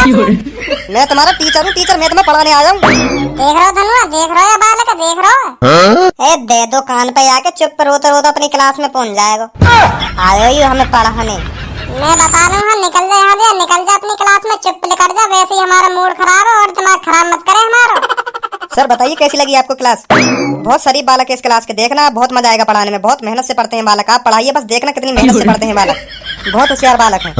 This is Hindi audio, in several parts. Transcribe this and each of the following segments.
मैं तुम्हारा टीचर हूँ, टीचर मैं तुम्हें पढ़ाने आया हूँ। देख रहे हो धनुआ, देख रहे हो बालक, देख रहे हो? ए दे दो कान पे आके, चुप रोते रोते अपनी क्लास में पहुंच जाएगा। आयो ही हमें पढ़ाने। मैं बता रहा हूँ, निकल जा यहाँ से, निकल जा अपनी क्लास में, चुप निकल जा, वैसे ही हमारा मूड खराब है और दिमाग खराब मत करे हमारा। सर बताइए कैसी लगी आपको क्लास? बहुत शरीफ बालक है इस क्लास के, देखना बहुत मजा आएगा पढ़ाने में, बहुत मेहनत से पढ़ते हैं बालक। आप पढ़ाइए बस, देखना कितनी मेहनत से पढ़ते हैं बालक, बहुत होशियार बालक है।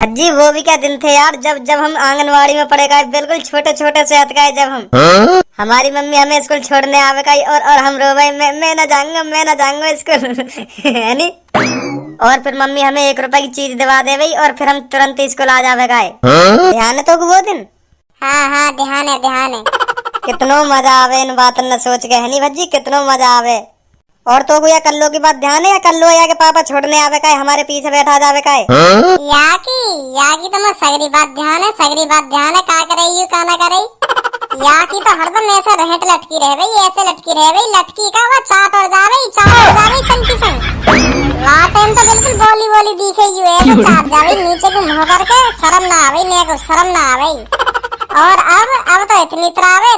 जी वो भी क्या दिन थे यार, जब जब हम आंगनवाड़ी में पढ़े गए, बिल्कुल छोटे छोटे से गए, जब हम हमारी मम्मी हमें स्कूल छोड़ने आवे गई और हम रो भाई, मैं ना जाऊंगा, मैं ना जाऊंगा स्कूल है नी। और फिर मम्मी हमें 1 रुपए की चीज दिवा दे गई और फिर हम तुरंत स्कूल आ जावे गए। ध्यान है तो वो दिन? हाँ हाँ ध्यान है, ध्यान है। कितनो मजा आवे इन बातन न सोच के, है नी भज्जी, कितनो मजा आवे। और तो को या कल्लो की बात ध्यान है, या कल्लो या के पापा छोड़ने आवे का हमारे पीछे बैठा जावे का याकी तो मैं सगरी बात ध्यान है, सगरी बात ध्यान है, का करे यू का ना करे। याकी तो हरदम ऐसे रहट लटकी रह गई, ऐसे लटकी रह गई, लटकी का वो चाट और जावे संग संग। वहाँ टाइम तो बिल्कुल बोली बोली दिखे यू ऐसे चाट जावे नीचे को मुँह करके, शर्म ना आवे, ने को शर्म ना आवे। और अब तो इतनी तरावे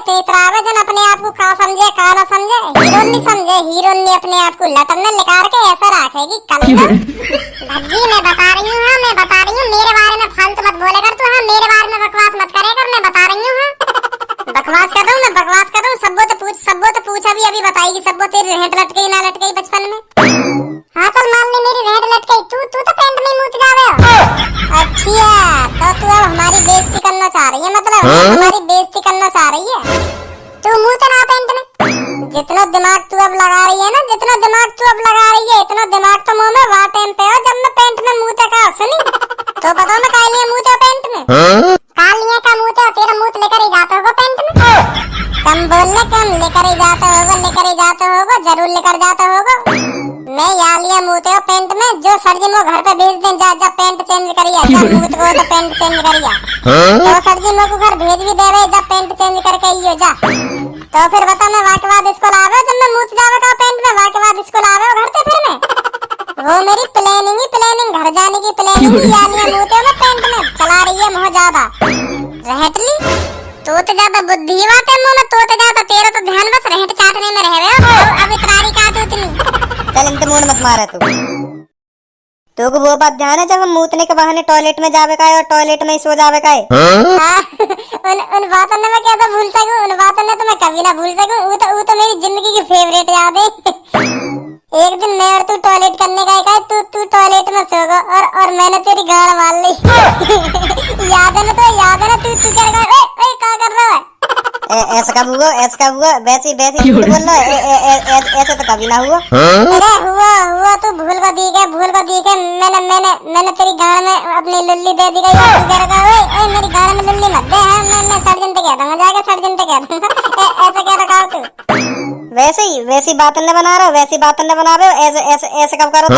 जन अपने आप को का समझे का ना समझे, हीरोइन नहीं समझे, हीरोइन ने अपने आप को लटन में निकाल के ऐसा रखेगी कल। भज्जी मैं बता रही हूँ, मैं बता रही हूँ, मेरे बारे में फालतू मत बोले कर तू। हाँ मेरे बारे में बकवास मत करे कर, मैं बता रही हूँ। बकवास कर रहा हूँ, मैं बकवास कर रहा हूँ। सबको तो पूछ अभी बताएगी, सबको तेरी रेहट लट गई ना लट गई बचपन में। हाँ चल मान ली मेरी रेहट लट गई, तू तो पैंट में मूत जावे हो। अच्छा तो तू अब हमारी बेइज्जती करना चाह रही है, मतलब हमारी बेइज्जती करना चाह रही है। तू मूत ना पैंट में। जितना दिमाग तू अब लगा रही है ना, जितना दिमाग तू अब लगा रही है, इतना दिमाग तो मुंह में वहाँ टाइम पे हो जब मैं पैंट में मूते का सुनी। तो बताओ मैं काहे लिए मूते पैंट में? कालियां का मूते, तेरा मूत लेकर ही जाता होगा पैंट में। कम बोल ले, कम लेकर ही जाता होगा, जरूर लेकर जाता होगा। मैं यहाँ लिया मूते हो पैंट में, जो सरजी मो घर पे भेज दे, जा पैंट चेंज करिए, जब मूत को तो पैंट चेंज करिए। तो सरजी मो को घर भेज भी दे रहे, जब पैंट चेंज करके आइयो जा। तो फिर बता मैं वहाँ के बाद स्कूल आवे, जब मैं मूत जावे का पैंट में, वहाँ के बाद स्कूल आवे घर पे फिर मैं। वो मेरी प्लानिंग घर जाने की प्लानिंग, यहाँ लिया मूते हो पैंट में चला रही है बहुत ज्यादा रहटली। तो ज्यादा बुद्धि बात है मुंह में, तो ज्यादा तेरा तो ध्यान बस रहट चाटने में रह गया। अब इतरारी का तू इतनी चल इनसे मूड मत मारे तू। तो वो बात ध्यान है जब हम मूतने के बहाने टॉयलेट में जावे का है और टॉयलेट में ही सो जावे का है। उन बातों ने मैं कैसे भूल सकूं, उन बातों ने तो मैं कभी ना भूल सकूं। वो तो मेरी जिंदगी की फेवरेट याद है। एक दिन मैं और तू टॉयलेट करने गए, तू टॉयलेट में सो गया और मैंने तेरी गाड़ मार ली। याद है ना तू क्या कर रहा है? ऐसा कब हुआ? वैसे झूठ बोल रहा है, ऐसे तो कभी ना हुआ। अरे हुआ तू भूल को दी के मैंने तेरी गाड़ में अपनी लुल्ली दे दी गई। तू कह रहा है ओए मेरी गाड़ में लुल्ली मत दे, मैं सर्जन पे कह दूंगा, जाके सर्जन पे कह दूंगा। ऐसा क्या रखा तू? वैसी बातें न बना रहे हो, वैसी बातें न बना रहे हो। ऐसे कब करो तुम?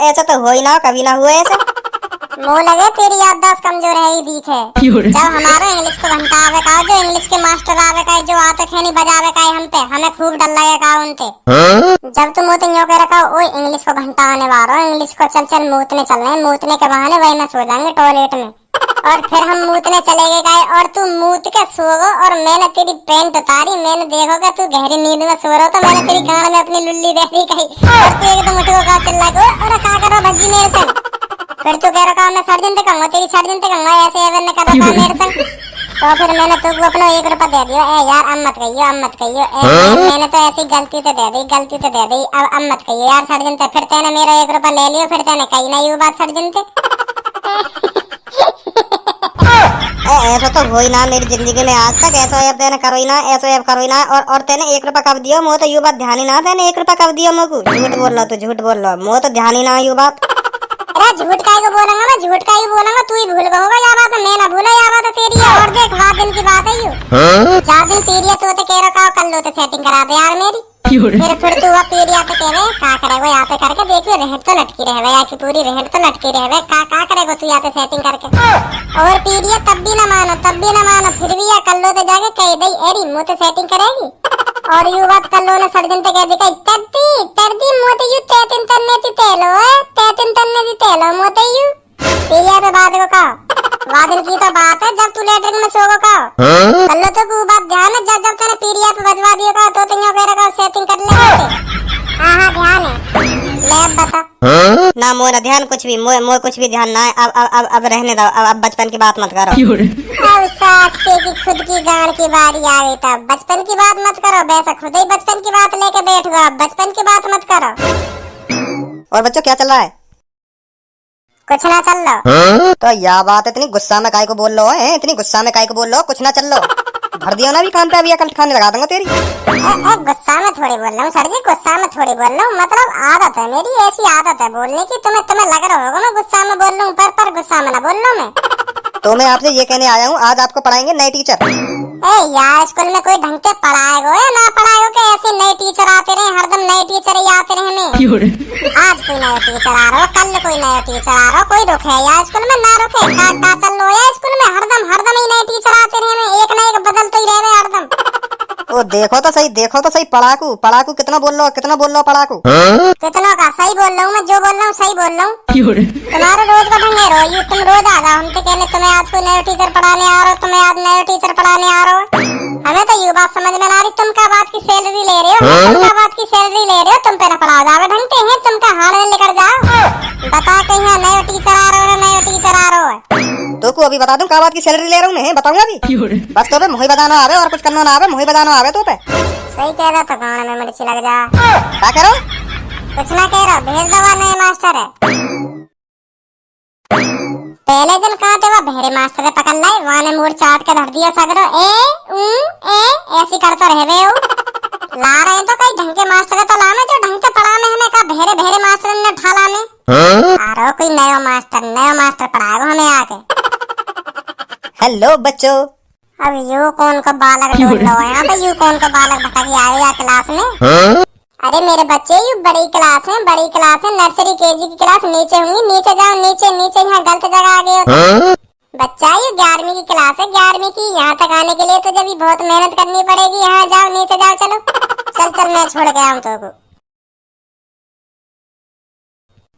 ऐसे तो हो ही ना, कभी ना हुआ ऐसे। मुँह लगे तेरी याददाश्त कमजोर है ही दिख है। जब हमारा इंग्लिश को घंटा आवे का, जो इंग्लिश के मास्टर आवे का, जो आते खेनी बजावे का हम पे, हमें खूब डर लगे का उनते। जब तुम मुँह यो कह रखा ओ इंग्लिश को घंटा आने वाला, इंग्लिश को चल मूतने चल रहे हैं, मूतने के बहाने वही में सो जाएंगे टॉयलेट में। और फिर हम मूतने चले गए और तू मूत के सो गो और मैंने तेरी पैंट उतारी, मैंने देखोगे तू गहरी नींद में सो रहा, तो मैंने तेरी गाड़ में अपनी लुल्ली दे दी कही और तू एकदम उठ को चिल्ला गो और क्या कर रहा भज्जी मेरे संग? फिर तू कह रहा मैं सर्जन पे कहूँगा, तेरी सर्जन पे कहूँगा, ऐसे एवन कर रहा मेरे संग। तो फिर मैंने तुझको अपना 1 रुपया दे दिया। यार अब मत कहियो, मैंने तो ऐसी गलती तो दे दी, अब मत कहियो यार सर्जन पे। फिर तेने मेरा 1 रुपया ले लियो, फिर तेने कही ना ये बात सर्जन पे। ऐसा तो हो ही ना मेरी जिंदगी में आज तक, ऐसा ऐप तेने करो ही ना, और तेने 1 रुपया कब दियो? मुझे तो यू बात ध्यान ही ना, तेने 1 रुपया कब दियो मुझको? झूठ बोल रहा, मुझे तो ध्यान ही ना यू बात। अरे झूठ का ही बोलूंगा मैं, तू ही भूल गया होगा या बात, मैं ना भूला या बात तेरी। और देख बात दिन की बात है यू, 4 दिन पीरियड तो कह रहा कल लो तो सेटिंग करा दे यार मेरी। फिर तू अब पीरियड पे कह रहे का करेगा यहाँ पे करके देखियो, रहट तो लटकी रहे या की पूरी रहट तो लटकी रहे, का करेगा तू यहाँ पे सेटिंग करके? और पीरियड तब भी ना मानो, फिर भी या कल लो तो जाके कह दई एरी मुँह तो सेटिंग करेगी। और यू बात कल लो ने सर्जन पे कह दी तरदी मोते यू तेतिन तन्ने ती तेलो मोते यू पीरियड पे बात को कहा सवा दिन की तो बात है जब तू लेटरिन में सोगो का कर लो तो को बात ध्यान है जब जब तेरे पीडीएफ बजवा दियो का तो तियो कह रहा सेटिंग कर ले हां ध्यान है ले अब बता ना मोरा ध्यान कुछ भी मोर कुछ भी ध्यान ना है। अब रहने दो। अब बचपन की बात मत करो। अब सास के की खुद की गाड़ की बारी आ गई तब बचपन की बात मत करो। वैसा खुद ही बचपन की बात लेके बैठ गो। अब बचपन की बात मत करो। और बच्चों क्या चल रहा है? कुछ ना चल लो। तो यह बात इतनी गुस्सा में काहे को बोल लो है? इतनी गुस्सा में काहे को बोल लो? कुछ ना चल लो। भर दियो ना भी कान पे। अभी अकल खाने लगा दूंगा तेरी। गुस्सा में थोड़ी बोल रहा हूँ सर जी। गुस्सा में थोड़ी बोल रहा हूँ। मतलब आदत है मेरी। ऐसी आदत है बोलने की। तुम्हें लग रहा होगा मैं गुस्सा में बोल रहा हूँ पर गुस्सा में ना बोल रहा हूँ मैं। तो मैं आपसे ये कहने आया हूँ आज आपको पढ़ाएंगे नए टीचर। यार स्कूल में कोई ढंग से पढ़ाएगा या ना पढ़ाएगा कि ऐसे नए टीचर आते रहे हरदम नए टीचर ही आते रहे हमें। आज कोई नया टीचर आ रहा हो कल कोई नया टीचर आ रहा हो। कोई रुके है यार स्कूल में ना रुके का चल लो यार स्कूल में हरदम ही नए टीचर आते रहे हमें। एक ना एक बदल तो ही रहे हरदम। ओ देखो तो सही पढ़ाकू कितना बोल लो पढ़ाकू। कितना का सही बोल रहा हूँ मैं। जो बोल रहा हूँ सही बोल रहा हूँ। तुम्हारे रोज का ढंग है रो तुम रोज आ जाओ हम तो कहने तुम्हें आज कोई नया टीचर पढ़ाने आ रहा हो। तुम्हें आज नया टीचर पढ़ाने आ रहा हो। हमें तो ये बात समझ में ना आ रही तुम क्या बात की सैलरी ले रहे हो। तुम क्या बात की सैलरी ले रहे हो। तुम पे ना पढ़ा जाओ ढंग से है। तुम का हाथ में लेकर जाओ बता कहीं नया टीचर आ रहा हो नया टीचर आ रहा है। तो को अभी बता दूं क्या बात की सैलरी ले रहा हूँ मैं बताऊंगा अभी। बस तो पे मुझे बताना आवे और कुछ करना ना आवे। मुझे बताना आवे तो पे सही कह रहा था गाने में मिर्ची लग जा। क्या कह रहा हूँ? कुछ ना कह रहा भेज दवा नए मास्टर है। पहले दिन कहा थे वो भेरे मास्टर ने पकड़ लाई वहां ने मूड चाट के धर दिया सगरो ए ऐसी करता रहे हो। ला रहे तो कई ढंग के मास्टर तो लामे जो ढंग से पढ़ा में हमें का भेरे मास्टर ने ढाला में आ रहा कोई नया मास्टर पढ़ाएगा हमें आके। हेलो बच्चों। अब यू कौन का बालक ढूंढ लो यहाँ पे। यू कौन का बालक भटक आया क्लास में। अरे मेरे बच्चे यू बड़ी क्लास है नर्सरी केजी की क्लास नीचे होंगी। नीचे जाओ नीचे यहाँ गलत जगह आ गए हो। बच्चा ये 11वीं की क्लास है 11वीं की। यहाँ तक आने के लिए तो जब बहुत मेहनत करनी पड़ेगी। यहाँ जाओ नीचे जाओ चलो चल मैं छोड़ के आऊँ तो।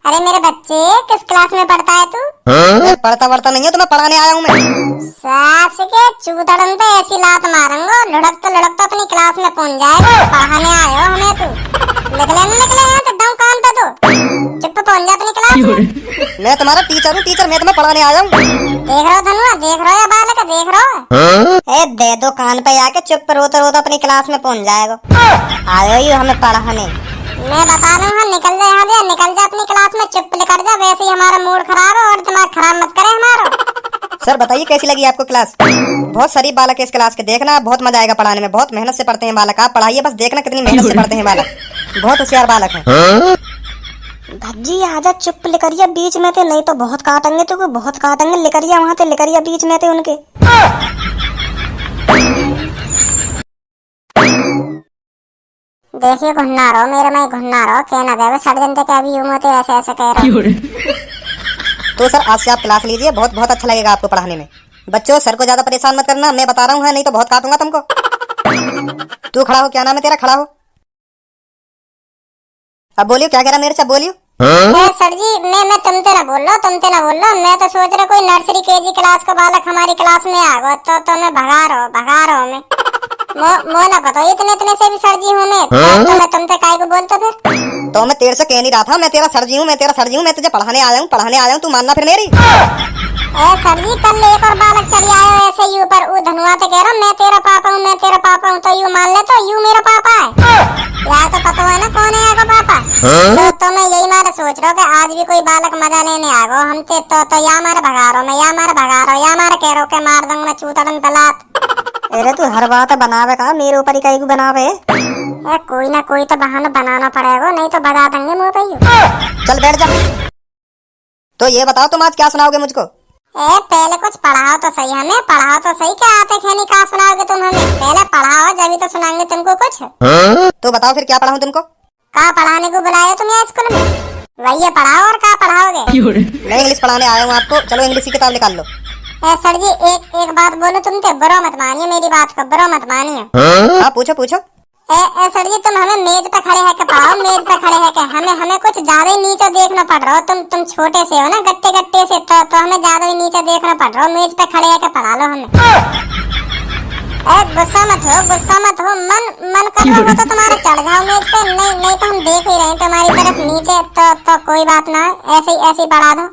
अरे मेरे बच्चे किस क्लास में पढ़ता है तू? पढ़ता नहीं है तो मैं पढ़ाने आया हूँ मैं। सास के चूतड़न पे ऐसी लात मारूंगा लुढ़क तो अपनी क्लास में पहुंच जाएगा। पढ़ाने आए हो हमें तू। निकले यहाँ तो दम कान पे तू चुप पहुंच जा अपनी क्लास में। मैं तुम्हारा टीचर हूँ मैं तुम्हें पढ़ाने आया हूँ। देख रहे हो धनुआ देख रहे हो बालक देख रहे हो। दे दो कान पे आके चुप रोते अपनी क्लास में पहुंच जाएगा। आयो यू हमें पढ़ाने। मैं बता रहा हूँ निकल जा यहाँ से। निकल जा अपनी क्लास में चुप लेकर जा। वैसे ही हमारा मूड खराब है और दिमाग खराब मत करे हमारा। सर बताइए कैसी लगी आपको क्लास? बहुत शरीफ बालक है इस क्लास के। देखना बहुत मजा आएगा पढ़ाने में। बहुत मेहनत से पढ़ते हैं बालक। आप पढ़ाइए बस देखना कितनी मेहनत से पढ़ते हैं बालक। बहुत होशियार बालक है। भज्जी आजा चुप लेकरिया बीच में थे नहीं तो बहुत काटेंगे तो बहुत काटेंगे। लेकरिया वहाँ थे लेकरिया बीच में थे उनके। देखिए घुन्ना रहो मेरे में घुन्ना रहो कहना देवे सड़ जनते के अभी यूं होते ऐसे कह रहे। तो सर आज से आप क्लास लीजिए। बहुत अच्छा लगेगा आपको पढ़ाने में। बच्चों सर को ज्यादा परेशान मत करना। मैं बता रहा हूँ नहीं तो बहुत काटूंगा तुमको। तू खड़ा हो। क्या नाम है तेरा? खड़ा हो। अब बोलियो क्या कह रहा मेरे से बोलियो। सर जी मैं तुमसे ना बोल लो। मैं तो सोच रहा कोई नर्सरी केजी क्लास का बालक हमारी क्लास में आ गो तो मैं भगा रहा हूँ मैं। मो ना पता इतने से भी सर जी हूँ मैं। तो मैं तुमसे काय को बोलता फिर। तो मैं तेरे से कह नहीं रहा था। मैं तेरा सर जी हूँ मैं तुझे पढ़ाने आया हूँ तू मानना फिर मेरी। सर जी कल एक और बालक चली आयो ऐसे ही ऊपर धनुआ तो कह रहा मैं तेरा पापा हूँ तो यू मान ले तो यू मेरा पापा है। यार तो पता है ना कौन है आपका पापा। तो मैं यही मारे सोच रहा हूँ कि आज भी कोई बालक मजा लेने आ गो हम तो या मारे भगा रहा हूँ या मारे कह रहा हूँ कि मार दूंगा चूतड़न पलात। अरे तू हर बात बनावे का मेरे ऊपर ही कहीं को बनावे। कोई ना कोई तो बहाना बनाना पड़ेगा नहीं तो बजा देंगे मुँह पे। चल बैठ जा। तो ये बताओ तुम आज क्या सुनाओगे मुझको? पहले कुछ पढ़ाओ तो सही हमें। पढ़ाओ तो सही क्या आते खेनी क्या सुनाओगे तुम हमें। पहले पढ़ाओ जब तो सुनाएंगे तुमको कुछ। तो बताओ फिर क्या पढ़ाऊं तुमको? क्या पढ़ाने को बुलाया तुम यहाँ स्कूल में? वही पढ़ाओ और क्या पढ़ाओगे? मैं इंग्लिश पढ़ाने आया हूँ आपको। चलो इंग्लिश की किताब निकाल लो। सर जी एक बात बोलो तुमसे बुरा मत मानिए मेरी बात को बुरा मत मानिए। हाँ पूछो। सर जी तुम हमें मेज पे खड़े है के पढ़ाओ, मेज पे खड़े है के हमें कुछ ज्यादा ही नीचे देखना पड़ रहा हो। तुम छोटे से हो ना, गट्टे गट्टे से, तो हमें ज्यादा ही नीचे देखना पड़ रहा हो। मेज पे खड़े है के पढ़ा लो हमें। गुस्सा मत हो, मन कर रहा हो तो तुम्हारे चढ़ जाओ मेज पे, नहीं तो हम देख ही रहे हैं तुम्हारी तरफ नीचे, तो कोई बात ना है, ऐसे ही पढ़ा दो।